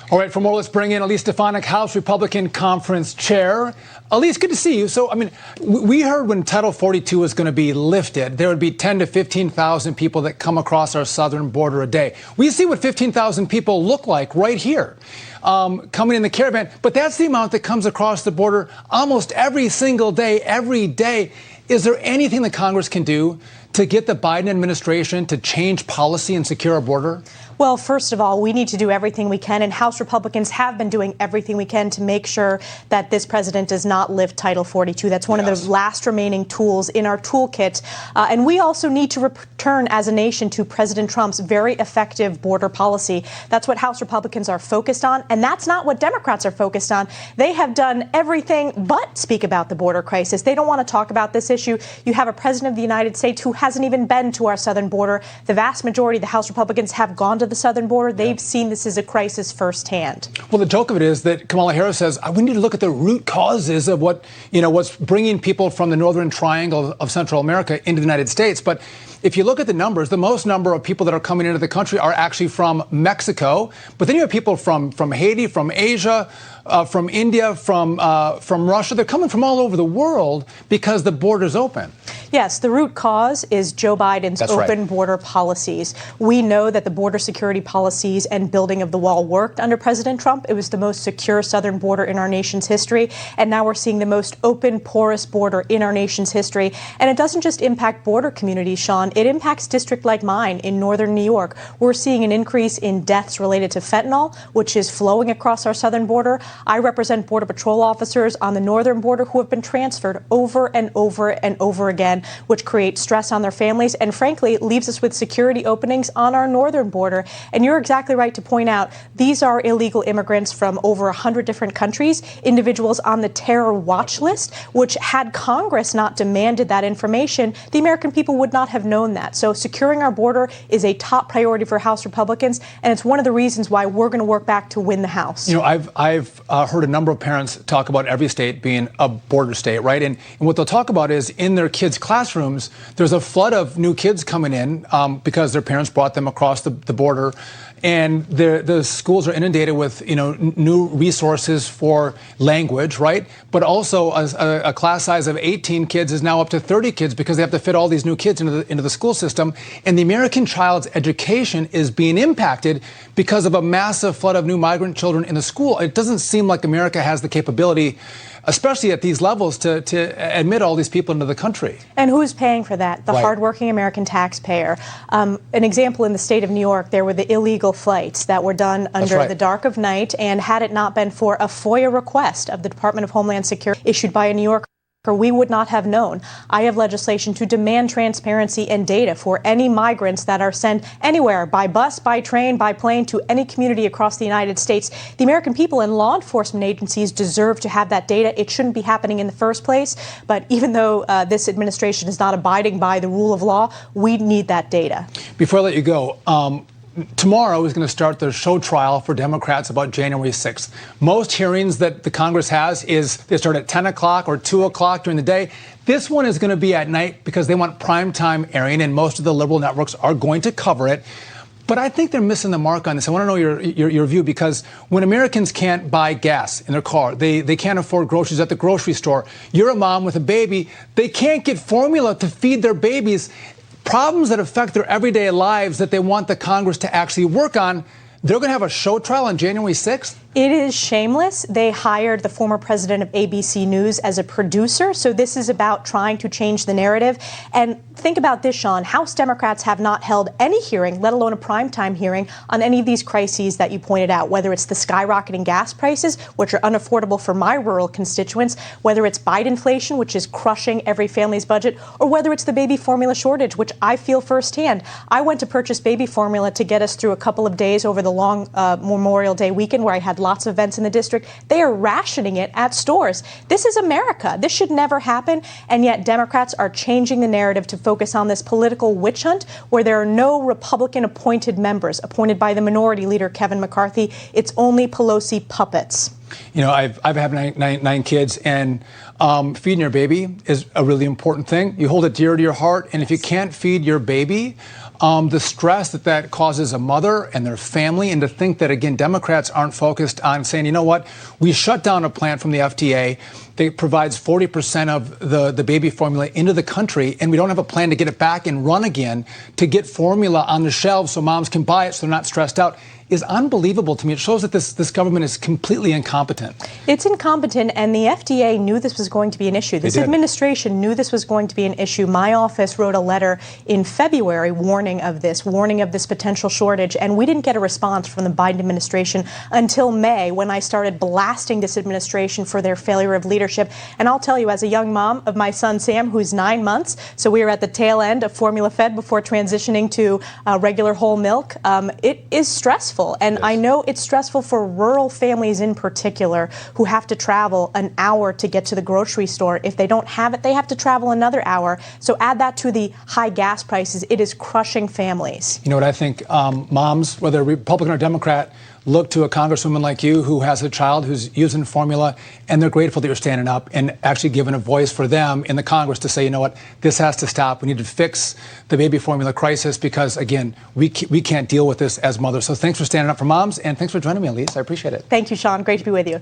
All right, for more, let's bring in Elise Stefanik, House Republican Conference Chair. Elise, good to see you. So, we heard when Title 42 was going to be lifted, there would be 10 to 15,000 people that come across our southern border a day. We see what 15,000 people look like right here, coming in the caravan. But that's the amount that comes across the border almost every single day, every day. Is there anything that Congress can do to get the Biden administration to change policy and secure our border? Well, first of all, we need to do everything we can, and House Republicans have been doing everything we can to make sure that this president does not lift Title 42. That's one of the last remaining tools in our toolkit. And we also need to return as a nation to President Trump's very effective border policy. That's what House Republicans are focused on, and that's not what Democrats are focused on. They have done everything but speak about the border crisis. They don't want to talk about this issue. You have a president of the United States who hasn't even been to our southern border. The vast majority of the House Republicans have gone to the southern border. They've seen this as a crisis firsthand. Well, the joke of it is that Kamala Harris says we need to look at the root causes of what's bringing people from the northern triangle of Central America into the United States. But if you look at the numbers, the most number of people that are coming into the country are actually from Mexico. But then you have people from Haiti, from Asia, from India, from Russia. They're coming from all over the world because the border's open. Yes, the root cause is Joe Biden's open border policies. We know that the border security policies and building of the wall worked under President Trump. It was the most secure southern border in our nation's history. And now we're seeing the most open, porous border in our nation's history. And it doesn't just impact border communities, Sean. It impacts districts like mine in northern New York. We're seeing an increase in deaths related to fentanyl, which is flowing across our southern border. I represent Border Patrol officers on the northern border who have been transferred over and over and over again, which creates stress on their families and, frankly, leaves us with security openings on our northern border. And you're exactly right to point out these are illegal immigrants from over 100 different countries, individuals on the terror watch list, which had Congress not demanded that information, the American people would not have known that. So securing our border is a top priority for House Republicans, and it's one of the reasons why we're going to work back to win the House. You know, I've heard a number of parents talk about every state being a border state, right? And what they'll talk about is in their kids' classrooms, there's a flood of new kids coming in because their parents brought them across the border. And the schools are inundated with, new resources for language, right? But also a class size of 18 kids is now up to 30 kids because they have to fit all these new kids into the school system. And the American child's education is being impacted because of a massive flood of new migrant children in the school. It doesn't seem like America has the capability, especially at these levels, to admit all these people into the country. And who's paying for that? The hardworking American taxpayer. An example in the state of New York, there were the illegal flights that were done under the dark of night, and had it not been for a FOIA request of the Department of Homeland Security issued by a New Yorker, we would not have known. I have legislation to demand transparency and data for any migrants that are sent anywhere, by bus, by train, by plane, to any community across the United States. The American people and law enforcement agencies deserve to have that data. It shouldn't be happening in the first place. But even though this administration is not abiding by the rule of law, we need that data. Before I let you go, tomorrow is going to start the show trial for Democrats about January 6th. Most hearings that the Congress has they start at 10 o'clock or 2 o'clock during the day. This one is going to be at night because they want primetime airing, and most of the liberal networks are going to cover it. But I think they're missing the mark on this. I want to know your view, because when Americans can't buy gas in their car, they can't afford groceries at the grocery store. You're a mom with a baby. They can't get formula to feed their babies. Problems that affect their everyday lives that they want the Congress to actually work on. They're going to have a show trial on January 6th? It is shameless. They hired the former president of ABC News as a producer. So this is about trying to change the narrative. And think about this, Sean. House Democrats have not held any hearing, let alone a primetime hearing, on any of these crises that you pointed out, whether it's the skyrocketing gas prices, which are unaffordable for my rural constituents, whether it's Biden inflation, which is crushing every family's budget, or whether it's the baby formula shortage, which I feel firsthand. I went to purchase baby formula to get us through a couple of days over the long Memorial Day weekend where I had lots of events in the district. They are rationing it at stores. This is America. This should never happen. And yet Democrats are changing the narrative to focus on this political witch hunt where there are no Republican appointed members appointed by the minority leader, Kevin McCarthy. It's only Pelosi puppets. You know, I've had nine kids, and feeding your baby is a really important thing. You hold it dear to your heart, and if you can't feed your baby, the stress that causes a mother and their family, and to think that, again, Democrats aren't focused on saying, you know what, we shut down a plant from the FDA that provides 40% of the baby formula into the country, and we don't have a plan to get it back and run again to get formula on the shelves so moms can buy it so they're not stressed out, is unbelievable to me. It shows that this government is completely incompetent. It's incompetent, and the FDA knew this was going to be an issue. This administration knew this was going to be an issue. My office wrote a letter in February warning of this potential shortage, and we didn't get a response from the Biden administration until May, when I started blasting this administration for their failure of leadership. And I'll tell you, as a young mom of my son Sam, who's 9 months, so we were at the tail end of formula fed before transitioning to regular whole milk, it is stressful. And yes, I know it's stressful for rural families in particular who have to travel an hour to get to the grocery store. If they don't have it, they have to travel another hour. So add that to the high gas prices. It is crushing families. You know what I think? Moms, whether Republican or Democrat, look to a congresswoman like you who has a child who's using formula, and they're grateful that you're standing up and actually giving a voice for them in the Congress to say, you know what, this has to stop. We need to fix the baby formula crisis because, again, we can't deal with this as mothers. So thanks for standing up for moms, and thanks for joining me, Elise. I appreciate it. Thank you, Sean. Great to be with you.